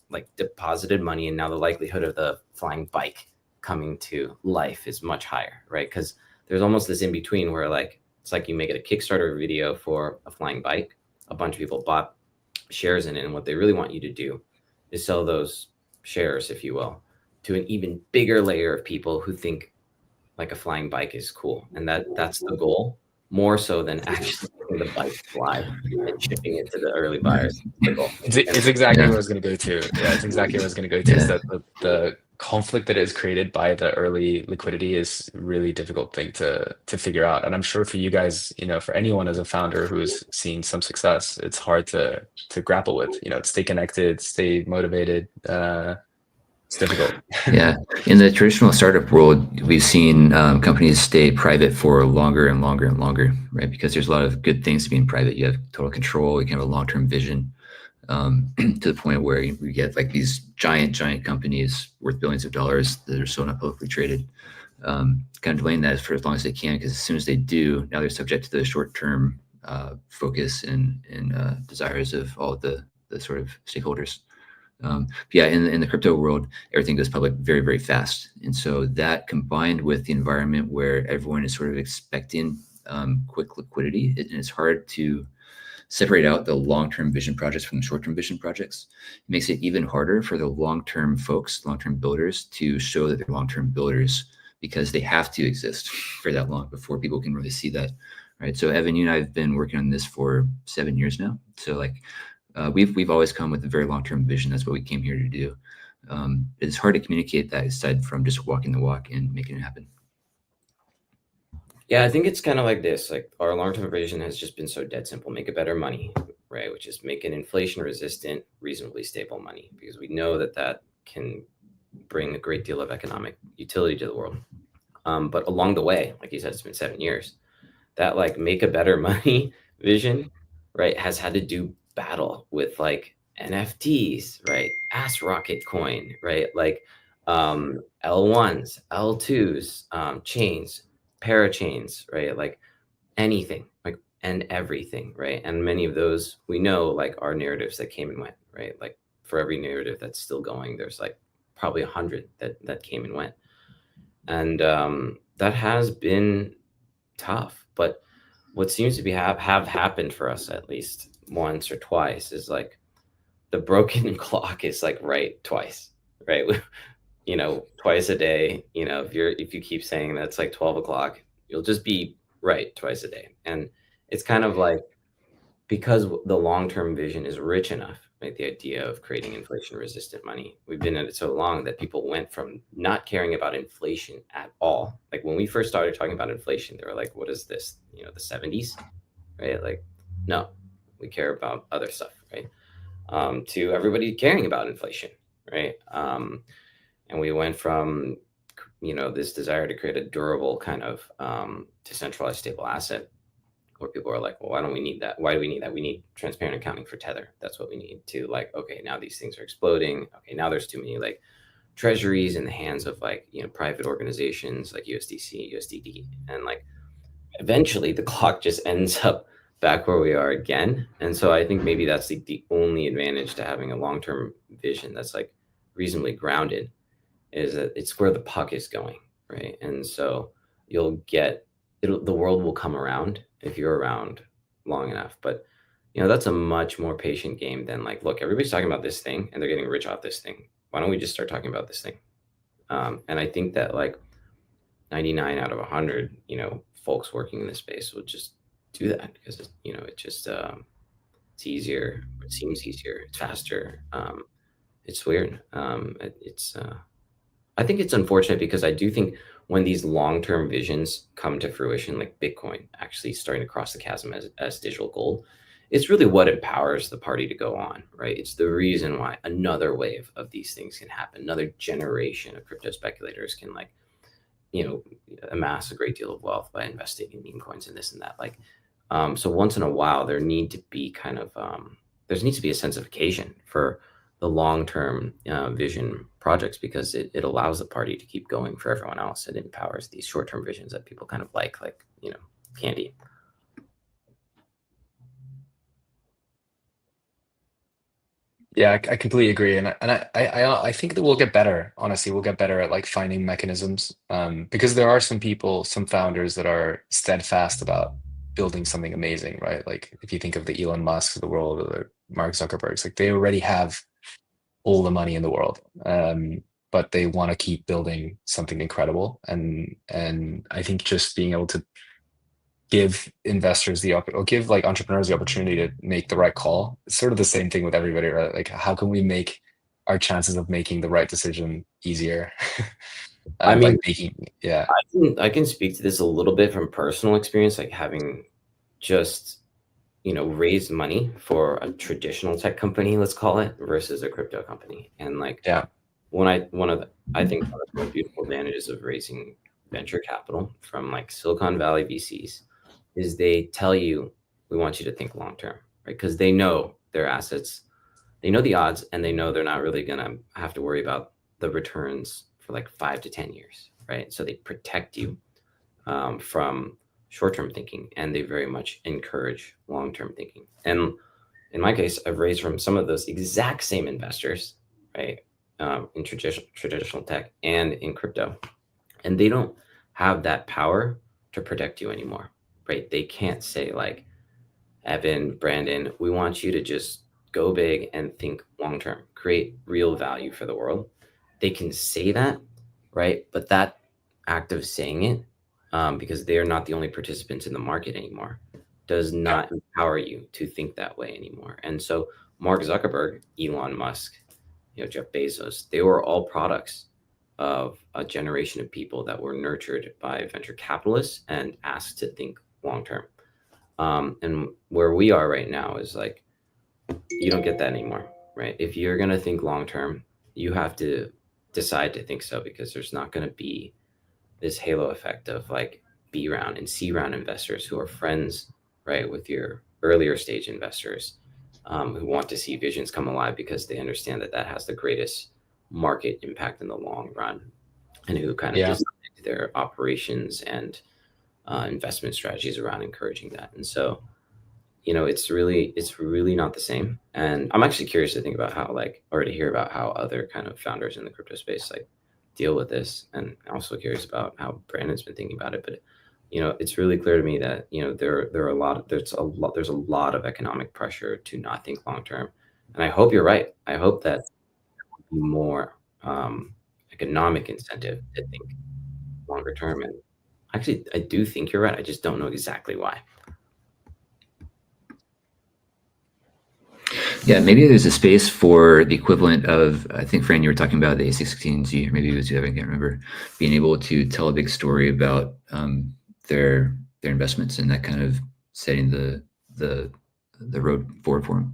like deposited money, and now the likelihood of the flying bike coming to life is much higher, right? Because there's almost this in between where like, it's like you make it a Kickstarter video for a flying bike. A bunch of people bought shares in it. And what they really want you to do is sell those shares, if you will, to an even bigger layer of people who think like a flying bike is cool. And that's the goal, more so than actually making the bike fly and shipping it to the early buyers. It's exactly what I was going to go to. Yeah, it's exactly what I was going to go to. Is that the conflict that is created by the early liquidity is a really difficult thing to figure out. And I'm sure for you guys, for anyone as a founder who is seeing some success, it's hard to grapple with. Stay connected, stay motivated. It's difficult. Yeah. In the traditional startup world, we've seen companies stay private for longer and longer and longer, right? Because there's a lot of good things to being private. You have total control. You can have a long-term vision, to the point where we get like these giant companies worth billions of dollars that are still not publicly traded, kind of delaying that for as long as they can, because as soon as they do, now they're subject to the short-term focus and desires of all the sort of stakeholders. In the crypto world, everything goes public very, very fast. And so that combined with the environment where everyone is sort of expecting quick liquidity, and it's hard to separate out the long-term vision projects from the short-term vision projects. It makes it even harder for the long-term folks, long-term builders, to show that they're long-term builders, because they have to exist for that long before people can really see that, right? So Evan, you and I have been working on this for 7 years now. So like, we've always come with a very long-term vision. That's what we came here to do. It's hard to communicate that aside from just walking the walk and making it happen. Yeah, I think it's kind of like this. Like our long-term vision has just been so dead simple: make a better money, right? Which is make an inflation-resistant, reasonably stable money, because we know that can bring a great deal of economic utility to the world. But along the way, like you said, it's been 7 years. That like make a better money vision, right, has had to do battle with like NFTs, right? Ass Rocket Coin, right? Like L1s, L2s, chains, parachains, right? Like anything, like and everything, right? And many of those we know like are narratives that came and went, right? Like for every narrative that's still going, there's like probably 100 that came and went. And that has been tough. But what seems to be have happened for us at least once or twice is like the broken clock is like right twice, right? You know, twice a day. You know, if you keep saying that's like 12 o'clock, you'll just be right twice a day. And it's kind of like because the long-term vision is rich enough, right? The idea of creating inflation-resistant money. We've been at it so long that people went from not caring about inflation at all. Like when we first started talking about inflation, they were like, "What is this? You know, the '70s, right?" Like, no, we care about other stuff, right? To everybody caring about inflation, right? And we went from, you know, this desire to create a durable kind of decentralized stable asset where people are like, well, why don't we need that? Why do we need that? We need transparent accounting for Tether. That's what we need to like, okay, now these things are exploding. Okay, now there's too many like treasuries in the hands of like, you know, private organizations like USDC, USDD. And like eventually the clock just ends up back where we are again. And so I think maybe that's the only advantage to having a long-term vision that's like reasonably grounded is that it's where the puck is going, right? And so you'll get the world will come around if you're around long enough. But you know, that's a much more patient game than like, look, everybody's talking about this thing and they're getting rich off this thing. Why don't we just start talking about this thing? And I think that like 99 out of 100, you know, folks working in this space will just do that because you know, it just it's easier. It seems easier. It's faster. It's weird. It's I think it's unfortunate because I do think when these long-term visions come to fruition, like Bitcoin actually starting to cross the chasm as digital gold, it's really what empowers the party to go on, right? It's the reason why another wave of these things can happen. Another generation of crypto speculators can like, you know, amass a great deal of wealth by investing in meme coins and this and that. Like, so once in a while, there need to be kind of, there needs to be a sense of occasion for the long-term vision projects because it allows the party to keep going for everyone else. It empowers these short-term visions that people kind of like, you know, candy. Yeah, I completely agree, and I think that we'll get better. Honestly, we'll get better at like finding mechanisms, because there are some people, some founders that are steadfast about building something amazing, right? Like if you think of the Elon Musk of the world or the Mark Zuckerbergs, like they already have all the money in the world, but they want to keep building something incredible, and I think just being able to give investors or give like entrepreneurs the opportunity to make the right call. It's sort of the same thing with everybody, right? Like how can we make our chances of making the right decision easier? I mean, yeah. I can speak to this a little bit from personal experience, like having just, you know, raised money for a traditional tech company, let's call it, versus a crypto company. And like, Yeah, I think one of the most beautiful advantages of raising venture capital from like Silicon Valley VCs is they tell you, we want you to think long term, right? Because they know their assets, they know the odds, and they know they're not really gonna have to worry about the returns for like 5 to 10 years, right? So they protect you from short-term thinking, and they very much encourage long-term thinking. And in my case, I've raised from some of those exact same investors, right, in traditional tech and in crypto, and they don't have that power to protect you anymore, right? They can't say like, Evan, Brandon, we want you to just go big and think long term, create real value for the world. They can say that, right? But that act of saying it, because they are not the only participants in the market anymore, does not empower you to think that way anymore. And so Mark Zuckerberg, Elon Musk, you know, Jeff Bezos, they were all products of a generation of people that were nurtured by venture capitalists and asked to think long term. And where we are right now is like, you don't get that anymore, right? If you're going to think long term, you have to decide to think so, because there's not going to be this halo effect of like B round and C round investors who are friends, right, with your earlier stage investors, who want to see visions come alive because they understand that that has the greatest market impact in the long run, and who kind of Yeah. design their operations and investment strategies around encouraging that. And so, it's really not the same. And I'm actually curious to think about how, like, or to hear about how other kind of founders in the crypto space like deal with this. And also curious about how Brandon's been thinking about it. But it's really clear to me that there are there's a lot of economic pressure to not think long term. And I hope you're right. I hope that more economic incentive to think longer term. And actually, I do think you're right. I just don't know exactly why. Yeah, maybe there's a space for the equivalent of, I think, Fran, you were talking about the A16Z, or maybe it was you, I can't remember, being able to tell a big story about their investments, and that kind of setting the road forward for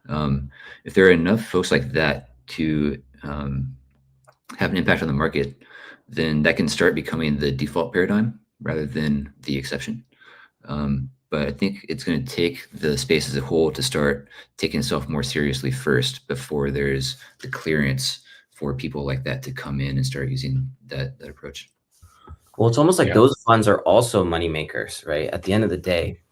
them. If there are enough folks like that to have an impact on the market, then that can start becoming the default paradigm rather than the exception. But I think it's going to take the space as a whole to start taking itself more seriously first, before there's the clearance for people like that to come in and start using that approach. Well, it's almost like Yeah. those funds are also money makers, right? At the end of the day,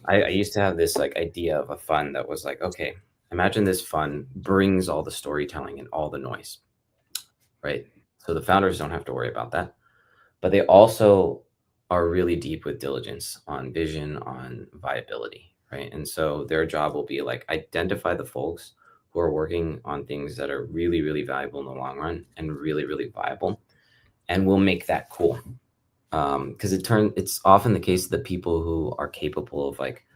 I used to have this like idea of a fund that was like, okay, imagine this fund brings all the storytelling and all the noise, right? So the founders don't have to worry about that, but they also are really deep with diligence on vision, on viability, right? And so their job will be like identify the folks who are working on things that are really, really valuable in the long run and really, really viable, and we'll make that cool. Because it's often the case that people who are capable of like,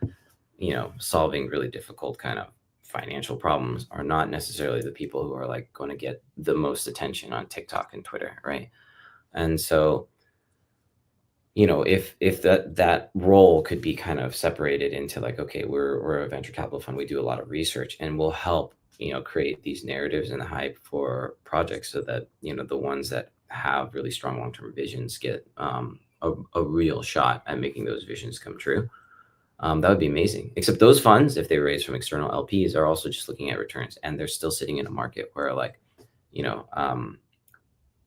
solving really difficult kind of financial problems are not necessarily the people who are like going to get the most attention on TikTok and Twitter, right? And so, if that role could be kind of separated into like, okay, we're a venture capital fund, we do a lot of research, and we'll help create these narratives and the hype for projects, so that the ones that have really strong long-term visions get a real shot at making those visions come true. That would be amazing. Except those funds, if they raise from external LPs, are also just looking at returns, and they're still sitting in a market where like,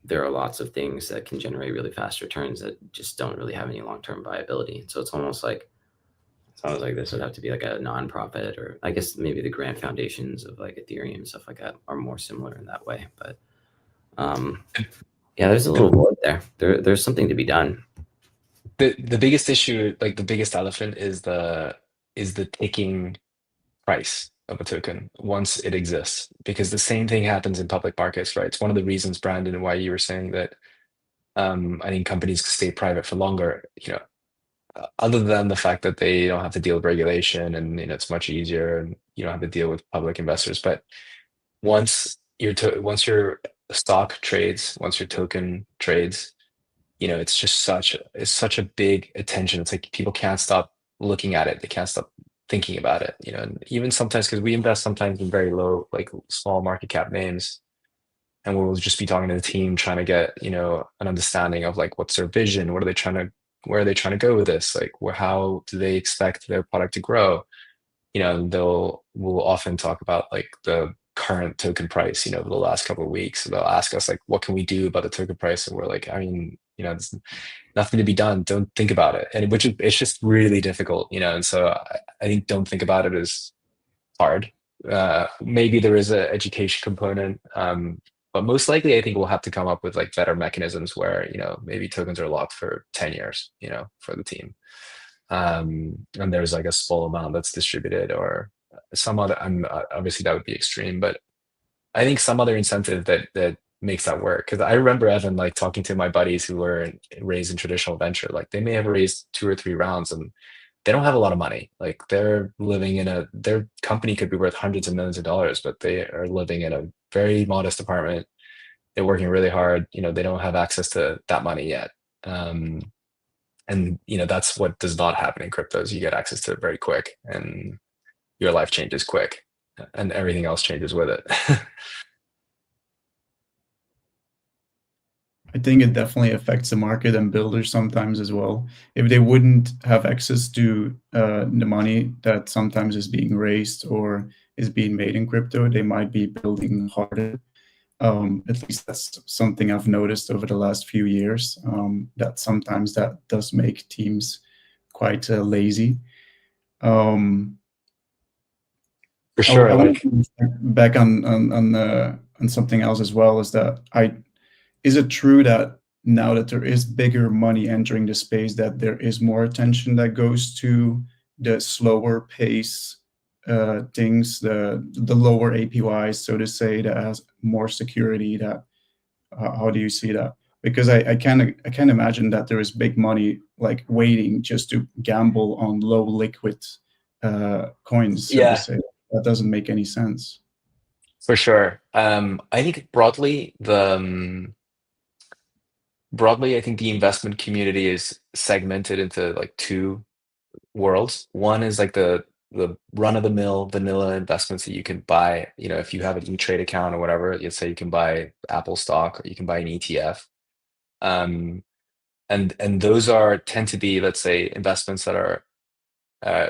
there are lots of things that can generate really fast returns that just don't really have any long-term viability. So it's almost like this would have to be like a nonprofit, or I guess maybe the grant foundations of like Ethereum and stuff like that are more similar in that way. But yeah, there's a little void there. There's something to be done. The biggest issue, like the biggest elephant, is the ticking price of a token once it exists, because the same thing happens in public markets, right? It's one of the reasons, Brandon, why you were saying that I think companies stay private for longer, other than the fact that they don't have to deal with regulation, and it's much easier, and you don't have to deal with public investors. But once your stock trades, once your token trades, it's just such a big attention. It's like people can't stop looking at it. They can't stop thinking about it. And even sometimes, because we invest sometimes in very low, like small market cap names, and we'll just be talking to the team, trying to get an understanding of like, what's their vision, where are they trying to go with this, like how do they expect their product to grow. We'll often talk about like the current token price, over the last couple of weeks. They'll ask us like, what can we do about the token price? And we're like, I mean, there's nothing to be done. Don't think about it. And it's just really difficult, and so I think don't think about it is hard. Maybe there is an education component, but most likely I think we'll have to come up with like better mechanisms where maybe tokens are locked for 10 years, for the team, and there's like a small amount that's distributed, or some other. Obviously that would be extreme, but I think some other incentive that makes that work. Because I remember, Evan, like talking to my buddies who were raised in traditional venture, like they may have raised 2 or 3 rounds, and they don't have a lot of money. Like they're living their company could be worth hundreds of millions of dollars, but they are living in a very modest apartment. They're working really hard. They don't have access to that money yet. And that's what does not happen in cryptos. You get access to it very quick, and your life changes quick, and everything else changes with it. I think it definitely affects the market and builders sometimes as well. If they wouldn't have access to the money that sometimes is being raised or is being made in crypto, they might be building harder. At least that's something I've noticed over the last few years, that sometimes that does make teams quite lazy. Um, For I sure. want Like, to back on something else as well. Is it true that now that there is bigger money entering the space, that there is more attention that goes to the slower pace things, the lower APYs, so to say, that has more security? That how do you see that? Because I can't imagine that there is big money like waiting just to gamble on low liquid coins, so to yeah, say. That doesn't make any sense. for sure. I think broadly, I think the investment community is segmented into like two worlds. One is like the run of the mill vanilla investments that you can buy. You know, if you have an E-Trade account or whatever, let's say you can buy Apple stock or you can buy an ETF. Um, and those tend to be, let's say, investments that are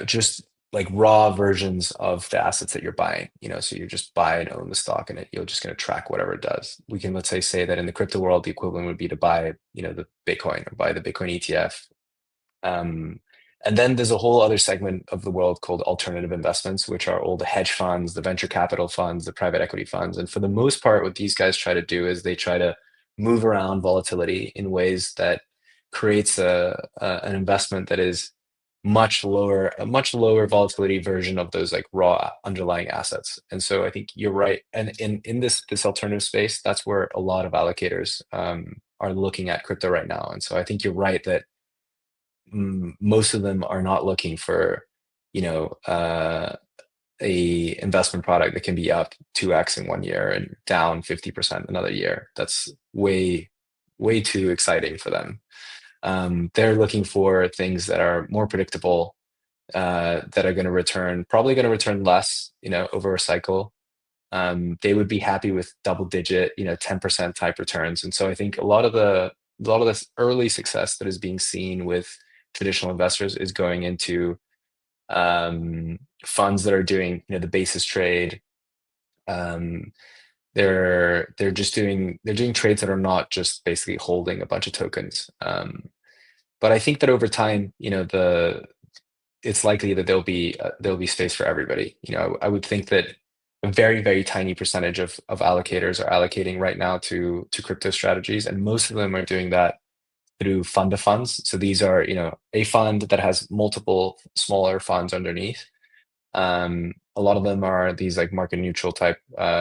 just like raw versions of the assets that you're buying. You know, so you just buy and own the stock, and you're just going to track whatever it does. We can, let's say that in the crypto world, the equivalent would be to buy, you know, the Bitcoin or buy the Bitcoin ETF. Um, and then there's a whole other segment of the world called alternative investments, which are all the hedge funds, the venture capital funds, the private equity funds. And for the most part, what these guys try to do is they try to move around volatility in ways that creates an investment that is a much lower volatility version of those like raw underlying assets. And so I think you're right. And in this alternative space, that's where a lot of allocators are looking at crypto right now. And so I think you're right that most of them are not looking for, you know, a investment product that can be up 2x in 1 year and down 50% another year. That's way too exciting for them. They're looking for things that are more predictable, that are probably going to return less, you know, over a cycle. They would be happy with double digit, you know, 10% type returns. And so I think a lot of this early success that is being seen with traditional investors is going into funds that are doing, you know, the basis trade. Um, they're doing trades that are not just basically holding a bunch of tokens. But I think that over time, you know, it's likely that there'll be space for everybody. You know, I would think that a very tiny percentage of allocators are allocating right now to crypto strategies, and most of them are doing that through fund of funds. So these are, you know, a fund that has multiple smaller funds underneath. A lot of them are these like market neutral type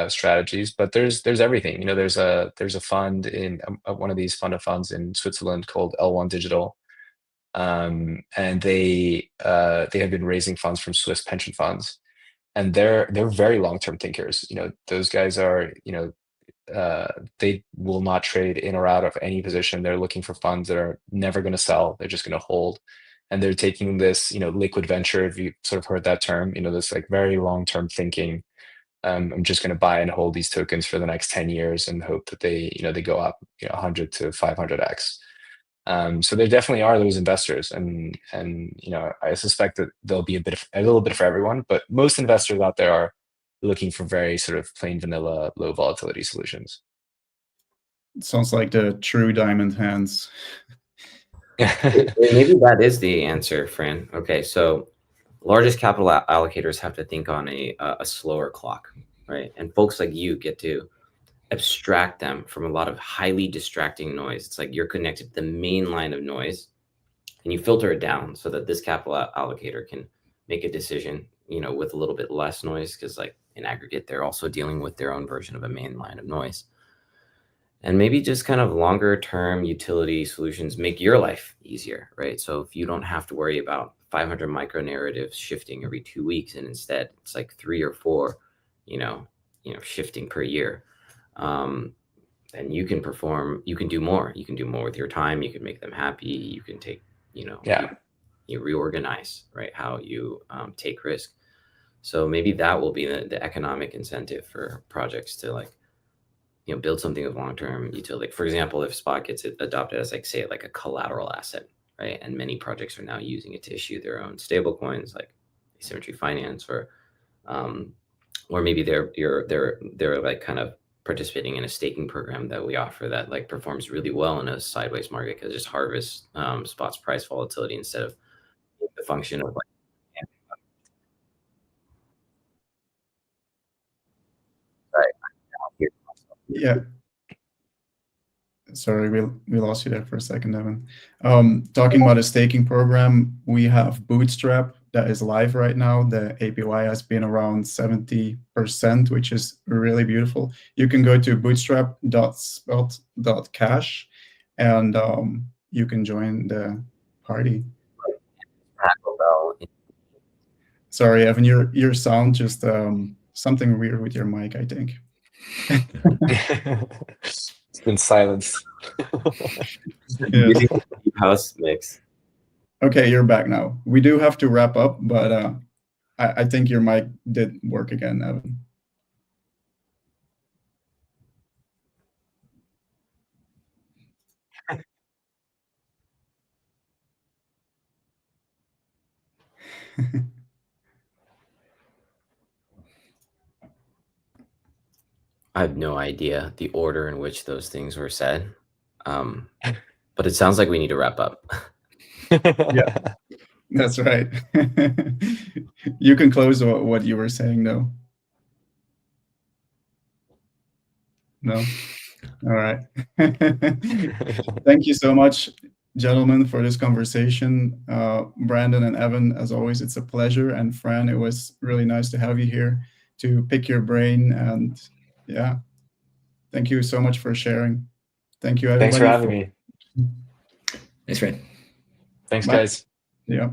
strategies, but there's everything. You know, there's a fund in one of these fund of funds in Switzerland called L1 Digital, and they have been raising funds from Swiss pension funds, and they're very long term thinkers. You know, those guys are, you know, they will not trade in or out of any position. They're looking for funds that are never going to sell. They're just going to hold. And they're taking this, you know, liquid venture, if you sort of heard that term, you know, this like very long-term thinking. I'm just going to buy and hold these tokens for the next 10 years and hope that they go up, you know, 100 to 500x. So there definitely are those investors, and you know, I suspect that there'll be a little bit for everyone, but most investors out there are looking for very sort of plain vanilla, low volatility solutions. It sounds like the true diamond hands. Maybe that is the answer, Fran. Okay, so largest capital allocators have to think on a slower clock, right? And folks like you get to abstract them from a lot of highly distracting noise. It's like you're connected to the main line of noise, and you filter it down so that this capital allocator can make a decision, you know, with a little bit less noise, because like in aggregate, they're also dealing with their own version of a main line of noise. And maybe just kind of longer term utility solutions make your life easier, right? So if you don't have to worry about 500 micro narratives shifting every 2 weeks, and instead it's like 3 or 4, you know, shifting per year, then you can do more. You can do more with your time. You can make them happy. You can take, you know, Yeah. you reorganize, right? How you take risk. So maybe that will be the economic incentive for projects to like build something with long-term utility. Like, for example, if Spot gets it adopted as like, say, like a collateral asset, right? And many projects are now using it to issue their own stable coins, like asymmetry finance, or maybe they're like kind of participating in a staking program that we offer that like performs really well in a sideways market because it just harvests Spot's price volatility instead of the function of like. Yeah. Sorry, we lost you there for a second, Evan. Talking about a staking program, we have Bootstrap that is live right now. The APY has been around 70%, which is really beautiful. You can go to bootstrap.spot.cash and you can join the party. Sorry, Evan, your sound just something weird with your mic, I think. It's been silenced. Yes. House mix. Okay, you're back now. We do have to wrap up, but I think your mic did work again, Evan. I have no idea the order in which those things were said, but it sounds like we need to wrap up. Yeah, that's right. You can close what you were saying, though. No? All right. Thank you so much, gentlemen, for this conversation. Brandon and Evan, as always, it's a pleasure. And Fran, it was really nice to have you here to pick your brain. And yeah, thank you so much for sharing. Thank you, everybody. Thanks for having me. Thanks, Fran. Thanks, Bye. guys. Yeah.